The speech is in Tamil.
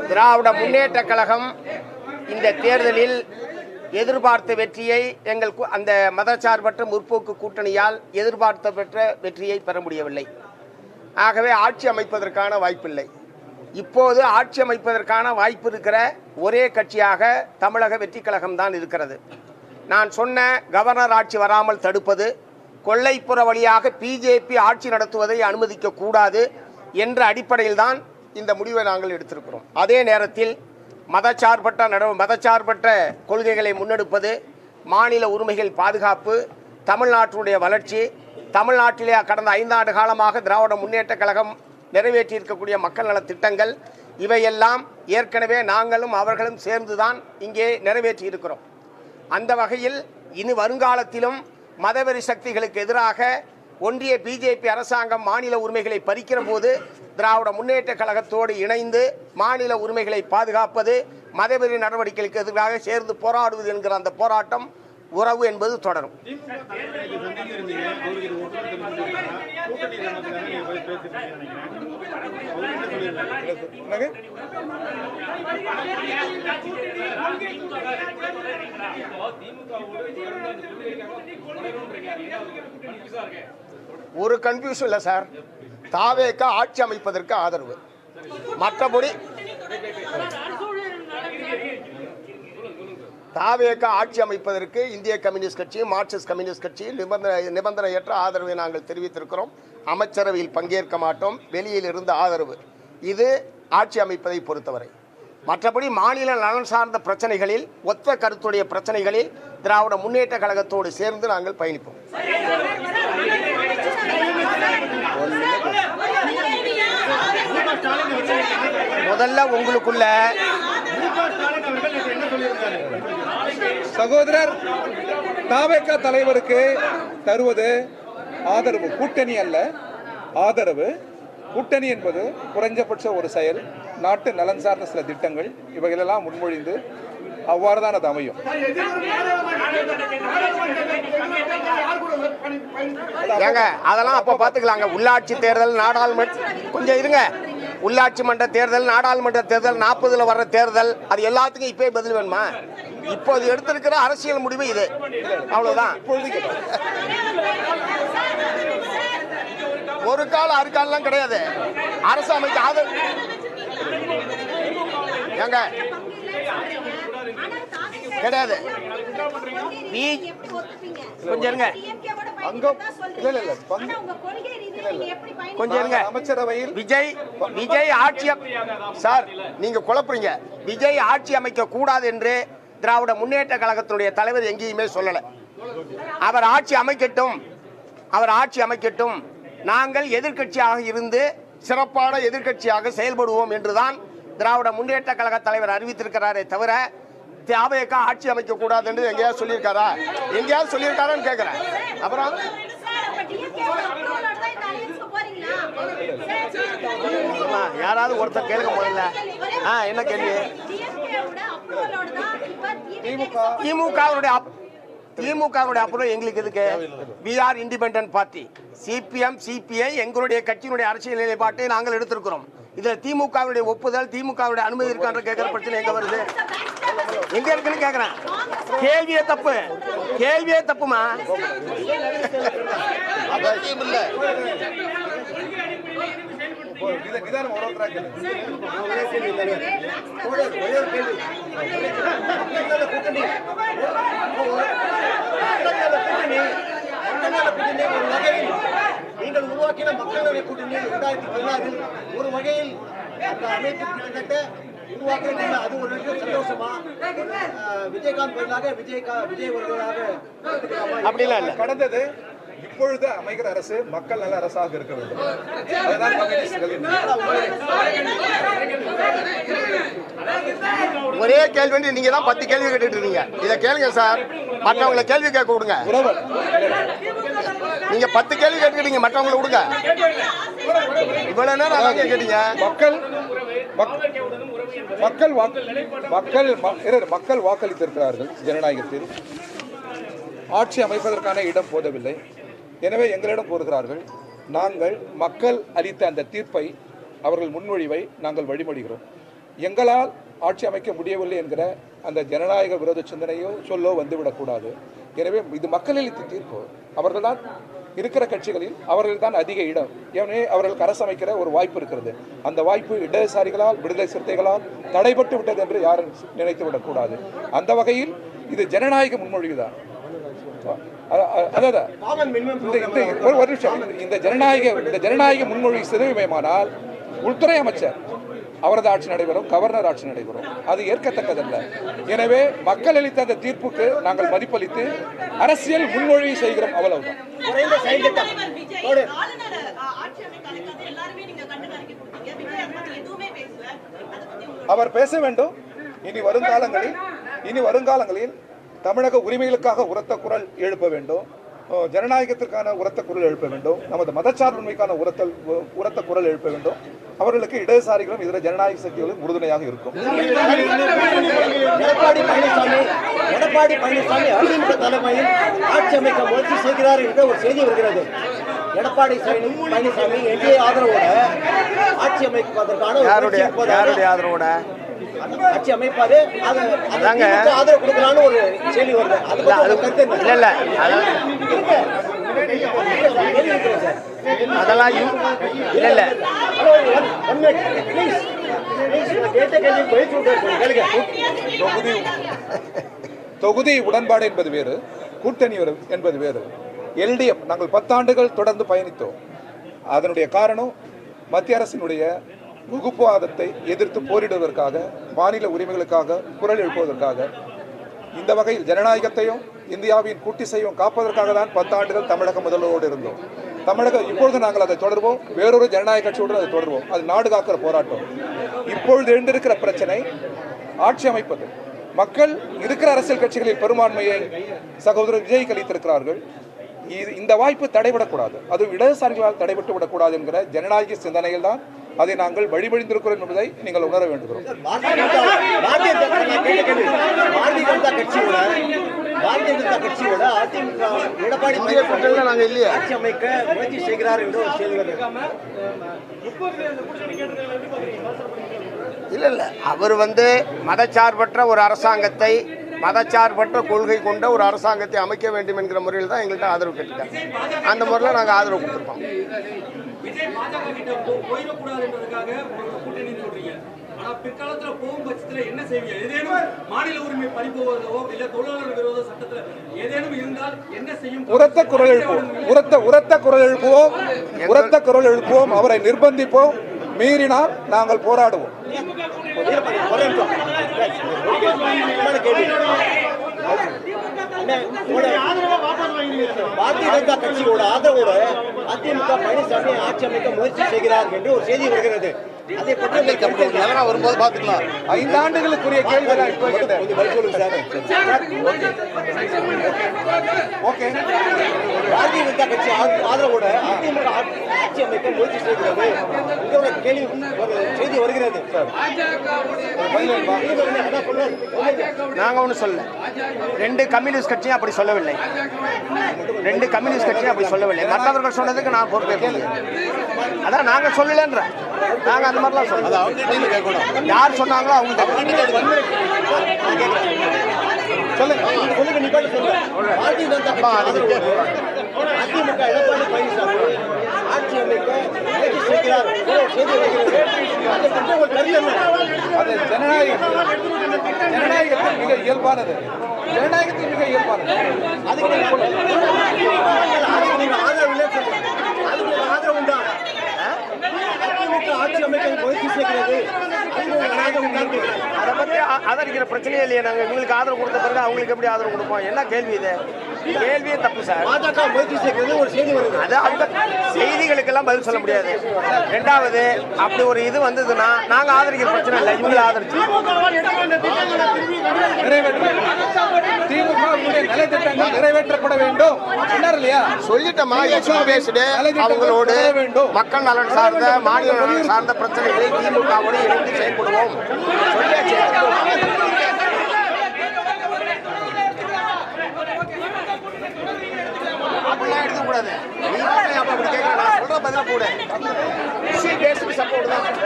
திராவிட முன்னேற்ற கழகம் இந்த தேர்தலில் எதிர்பார்த்த வெற்றியை அந்த மதச்சார்பற்ற முற்போக்கு கூட்டணியால் எதிர்பார்த்த பெற்ற வெற்றியை பெற முடியவில்லை. ஆகவே ஆட்சி அமைப்பதற்கான வாய்ப்பில்லை. இப்போது ஆட்சி அமைப்பதற்கான வாய்ப்பு இருக்கிற ஒரே கட்சியாக தமிழக வெற்றி கழகம் தான் இருக்கிறது. நான் சொன்ன கவர்னர் ஆட்சி வராமல் தடுப்பது, கொல்லைப்புற வழியாக பிஜேபி ஆட்சி நடத்துவதை அனுமதிக்க கூடாது என்ற அடிப்படையில் தான் இந்த முடிவை நாங்கள் எடுத்திருக்கிறோம். அதே நேரத்தில் மதச்சார்பற்ற கொள்கைகளை முன்னெடுப்பது, மாநில உரிமைகள் பாதுகாப்பு, தமிழ்நாட்டினுடைய வளர்ச்சி, தமிழ்நாட்டிலே கடந்த 5 ஆண்டு காலமாக திராவிட முன்னேற்ற கழகம் நிறைவேற்றியிருக்கக்கூடிய மக்கள் நல திட்டங்கள், இவையெல்லாம் ஏற்கனவே நாங்களும் அவர்களும் சேர்ந்துதான் இங்கே நிறைவேற்றி இருக்கிறோம். அந்த வகையில் இனி வருங்காலத்திலும் மதவெறி சக்திகளுக்கு எதிராக ஒன்றிய பிஜேபி அரசாங்கம் மாநில உரிமைகளை பறிக்கிற போது திராவிட முன்னேற்ற கழகத்தோடு இணைந்து மாநில உரிமைகளை பாதுகாப்பது, மதவெறி நடவடிக்கைகளுக்கு எதிராக சேர்ந்து போராடுவது என்கிற அந்த போராட்டம், உறவு என்பது தொடரும். ஒரு கன்ஃபியூஷன் இல்லை சார். தாவேக ஆட்சி அமைப்பதற்கு ஆதரவு, மற்றபடி தாவேக ஆட்சி அமைப்பதற்கு இந்திய கம்யூனிஸ்ட் கட்சி, மார்க்சிஸ்ட் கம்யூனிஸ்ட் கட்சி நிபந்தனையற்ற ஆதரவை நாங்கள் தெரிவித்திருக்கிறோம். அமைச்சரவையில் பங்கேற்க மாட்டோம், வெளியில் இருந்து ஆதரவு. இது ஆட்சி அமைப்பதை பொறுத்தவரை. மற்றபடி மாநில நலன் சார்ந்த பிரச்சனைகளில், ஒத்த கருத்துடைய பிரச்சனைகளில் திராவிட முன்னேற்ற கழகத்தோடு சேர்ந்து நாங்கள் பயணிப்போம். முதல்ல உங்களுக்குள்ள சகோதரர் தாவேகா தலைவருக்கு தருவது ஆதரவு, கூட்டணி அல்ல, ஆதரவு. கூட்டணி என்பது குறைஞ்சபட்ச ஒரு செயல், நாட்டு நலன் சார்ந்த சில திட்டங்கள், இவைகளெல்லாம் முன்மொழிந்து அவ்வாறு தான் அது அமையும். அதெல்லாம் அப்ப பாத்துக்கலாங்க. உள்ளாட்சி தேர்தல், நாடாளுமன்ற, கொஞ்சம் இருங்க, உள்ளாட்சி மன்ற தேர்தல், நாடாளுமன்ற தேர்தல், 40ல் வர்ற தேர்தல், அது எல்லாத்துக்கும் இப்பயே பதில் வேணுமா? இப்போது எடுத்திருக்கிற அரசியல் முடிவு இது, அவ்வளவுதான். ஒரு கால அறுக்காலாம் கிடையாது. அரசு அமைக்க ஆதரவு கிடையாது. கொஞ்சம் இருங்க, கொஞ்சம் இருங்க. அமைச்சரவையில் விஜய் ஆட்சி சார், நீங்க குழப்பறீங்க. விஜய் ஆட்சி அமைக்க கூடாது என்று திராவிட முன்னேற்ற கழகத்தினுடைய தலைவர் எங்கேயுமே சொல்லல. அவர் ஆட்சி அமைக்கட்டும், நாங்கள் எதிர்க்கட்சியாக இருந்து சிறப்பான எதிர்க்கட்சியாக செயல்படுவோம் என்றுதான் திராவிட முன்னேற்ற கழக தலைவர் அறிவித்திருக்கிறாரே தவிர தாவேக ஆட்சி அமைக்க கூடாது என்று எங்கேயாவது சொல்லியிருக்காரா? எங்கேயாவது சொல்லியிருக்காரான்னு கேட்கிறேன். அப்புறம் யாராவது ஒருத்தர் கேட்க போதில்ல. என்ன கேள்வி? திமுகவுடைய அப்புறம் எங்களுக்கு எதுக்கு? we are independent party. CPM, CBI எங்களுடைய கட்சியினுடைய அரசியல் நிலைப்பாட்டை நாங்கள் எடுத்திருக்கிறோம். இதுல திமுகவுடைய ஒப்புதல், திமுகவுடைய அனுமதி இருக்கான்ற கேட்கிற பிரச்சனை எங்க வருது? எங்க இருக்குன்னு கேக்குறேன். கேள்வியே தப்புமா? நீங்கள் உருவாக்கின மக்கள் நல கூட்டணி 2016 ஒரு வகையில் அந்த அமைப்பு கிட்டத்தட்ட உருவாக்குறது. அது ஒரு சந்தோஷமா? விஜயகாந்த் பதிலாக விஜய் வருவதாக அப்படிலாம் இல்ல. கடந்தது இப்பொழுது அமைகிற அரசு மக்கள் நல்ல அரசாக இருக்க வேண்டும். ஒரே கேள்வி, நீங்க தான் 10 கேள்வி கேட்டுட்டு இருக்கீங்க. இதை கேளுங்க சார், மற்றவங்களை கேள்வி கேட்க விடுங்க. நீங்க 10 கேள்வி கேட்டுக்கிட்டீங்க, மற்றவங்களை விடுங்க. இவ்வளவு நேரம் கேட்டீங்க. மக்கள் வாக்களித்திருக்கிறார்கள். ஜனநாயகத்தில் ஆட்சி அமைப்பதற்கான இடம் போதவில்லை. எனவே எங்களிடம் கோருகிறார்கள். நாங்கள் மக்கள் அளித்த அந்த தீர்ப்பை, அவர்கள் முன்மொழிவை நாங்கள் வழிமொழிகிறோம். எங்களால் ஆட்சி அமைக்க முடியவில்லை என்கிற அந்த ஜனநாயக விரோத சிந்தனையோ சொல்லோ வந்துவிடக்கூடாது. எனவே இது மக்கள் அளித்த தீர்ப்பு. அவர்கள்தான் இருக்கிற கட்சிகளில் அவர்கள் தான் அதிக இடம். ஏனே அவர்களுக்கு அரசு அமைக்கிற ஒரு வாய்ப்பு இருக்கிறது. அந்த வாய்ப்பு இடதுசாரிகளால் விடுதலை சிறுத்தைகளால் தடைபட்டு விட்டது என்று யாரும் நினைத்து விடக்கூடாது. அந்த வகையில் இது ஜனநாயக முன்மொழிவுதான். இந்த ஜனநாயக முன்மொழி சிறுமையானால் உள்துறை அமைச்சர் அவரது ஆட்சி நடைபெறும், கவர்னர் ஆட்சி நடைபெறும். அது ஏற்கத்தக்கதல்ல. எனவே மக்கள் அளித்த அந்த தீர்ப்புக்கு நாங்கள் மதிப்பளித்து அரசியல் முன்மொழி செய்கிறோம். அவ்வளவுதான். அவர் பேச வேண்டும். இனி வருங்காலங்களில் தமிழக உரிமைகளுக்காக உரத்த குரல் எழுப்ப வேண்டும், ஜனநாயகத்திற்கான உரத்த குரல் எழுப்ப வேண்டும், நமது மதச்சார்பின்மைக்கான உரத்த குரல் எழுப்ப வேண்டும். அவர்களுக்கு இடதுசாரிகளும் இதர ஜனநாயக சக்திகளும் உறுதுணையாக இருக்கும். எடப்பாடி பழனிசாமி அதிமுக தலைமையில் ஆட்சி அமைக்க முயற்சி செய்கிறார் என்ற ஒரு செய்தி வருகிறது. எடப்பாடி பழனிசாமி என்டிஏ ஆதரவோட ஆட்சி அமைப்பதற்கான ஆதரவோட ஆட்சி அமைப்பாரு, ஆதரவு கொடுக்கலான்னு ஒரு செய்தி வருது. அதெல்லாம் இல்ல தொகுதி உடன்பாடு என்பது வேறு, கூட்டணி என்பது வேறு. எல்டிஎஃப் நாங்கள் 10 ஆண்டுகள் தொடர்ந்து பயணித்தோம். அதனுடைய காரணம் மத்திய அரசினுடைய வகுப்புவாதத்தை எதிர்த்து போரிடுவதற்காக, மாநில உரிமைகளுக்காக குரல் எழுப்புவதற்காக, இந்த வகையில் ஜனநாயகத்தையும் இந்தியாவின் கூட்டிசையும் காப்பதற்காக தான் 10 ஆண்டுகள் தமிழக முதல்வரோடு இருந்தோம். இப்பொழுது நாங்கள் அதை தொடர்வோம். வேறொரு ஜனநாயக கட்சியுடன் அதை தொடர்வோம். அது நாடு காக்கிற போராட்டம். இப்பொழுது எழுந்திருக்கிற பிரச்சனை ஆட்சி அமைப்பது. மக்கள் இருக்கிற அரசியல் கட்சிகளில் பெரும்பான்மையை சகோதரர் விஜய் அளித்திருக்கிறார்கள். இந்த வாய்ப்பு தடைபடக்கூடாது, அதுவும் இடதுசாரிகளால் தடைபட்டு விடக்கூடாது என்கிற ஜனநாயக சிந்தனையில் தான் அதை நாங்கள் வழிபடிந்திருக்கிறோம் என்பதை நீங்கள் உணர வேண்டுகிறோம். பாரதிய ஜனதா கட்சியோட அதிமுக எடப்பாடி ஆட்சி அமைக்க முயற்சி செய்கிறார் என்று ஒரு செய்தி இல்ல அவர் மதச்சார்பற்ற ஒரு அரசாங்கத்தை, மதச்சார்பற்ற கொள்கை கொண்ட ஒரு அரசாங்கத்தை அமைக்க வேண்டும் என்கிற முறையில் தான் எங்கள்கிட்ட ஆதரவு கேட்டுட்டாங்க. அந்த முறையில் நாங்கள் ஆதரவு கொடுத்துருப்போம். விஜய் பாஜக கிட்ட போயிடக்கூடாது என்றதுக்காக கூட்டணி சொல்றீங்க. ஆனா பிற்காலத்துல போகும் பட்சத்துல என்ன செய்வீங்க? ஏதேனும் மாநில உரிமை பறிப்போவதோ இல்ல தொழிலாளர் விரோத சட்டத்துல ஏதேனும் இருந்தால் என்ன செய்யும்? உரத்த குரல் எழுப்புவோம், அவரை நிர்பந்திப்போம். மீறினால் நாங்கள் போராடுவோம். பாரதிய ஜனதா கட்சியோட ஆதரவோட அதிமுக பழனிசாமி ஆட்சி அமைக்க முயற்சி செய்கிறார் என்று ஒரு செய்தி வருகிறது. அதை பற்றி வரும்போது பார்த்துக்கலாம். 5 ஆண்டுகளுக்குரிய கேள்வி பாரதிய ஜனதா கட்சி ஆதரவோட அதிமுக ஆட்சி அமைக்க முயற்சி செய்கிறது என்ற ஒரு கேள்வி செய்தி வருகிறது. நாங்க ஒன்றும் சொல்ல, 2 கம்யூனிஸ்ட் கட்சியும் அப்படி சொல்லவில்லை. 2 கம்யூனிஸ்ட் கட்சியும் அப்படி சொல்லவில்லை. மற்றவர்கள் சொன்னதுக்கு நான் பொறுப்பேற்க. அதான் நாங்க சொல்லலன்ற, நாங்க அந்த மாதிரிலாம் சொல்ல. யார் சொன்னாங்களோ அவங்க சொல்லுங்க. பாரதிய ஜனதா அதிமுக எடப்பாடி பழனிசாமி ஆட்சி அமைக்க முயற்சி செய்கிறார் செய்தி வருகிறது. அதை பற்றி ஒரு கருத்து என்ன? அது ஜனநாயகத்தில் மிக இயல்பானது. அதுக்கு ஆதரவு உண்டா? அதிமுக ஆட்சி அமைக்க முயற்சி செய்கிறது, அதை பற்றி ஆதரிக்கிற பிரச்சனையே இல்லையே. நாங்கள் எங்களுக்கு ஆதரவு கொடுத்த பிறகு அவங்களுக்கு எப்படி ஆதரவு கொடுப்போம்? என்ன கேள்வி இது? கேள்வியே தப்பு சார். பாஜக முயற்சி செய்கிறது ஒரு செய்தி வருது. அது அந்த செய்திகளுக்கெல்லாம் பதில் சொல்ல முடியாது. 2வது, அப்படி ஒரு இது வந்ததுன்னா நாங்கள் ஆதரிக்கிற பிரச்சனை இல்லை, இவங்களை ஆதரிச்சு நிறைவேற்றப்பட வேண்டும் சொல்லிட்டோமா. பேசிட்டு அவங்களோடு மக்கள் நலன் சார்ந்த, மாநில நலன் சார்ந்த பிரச்சனைகளை திமுகவோடு இணைந்து செயல்படுவோம் சொல்லியாச்சு. அப்படிலாம் எடுக்கக்கூடாது. நீ அப்படி கேட்க, நான் சொல்ற பதில கூட. சப்போர்ட் தான்.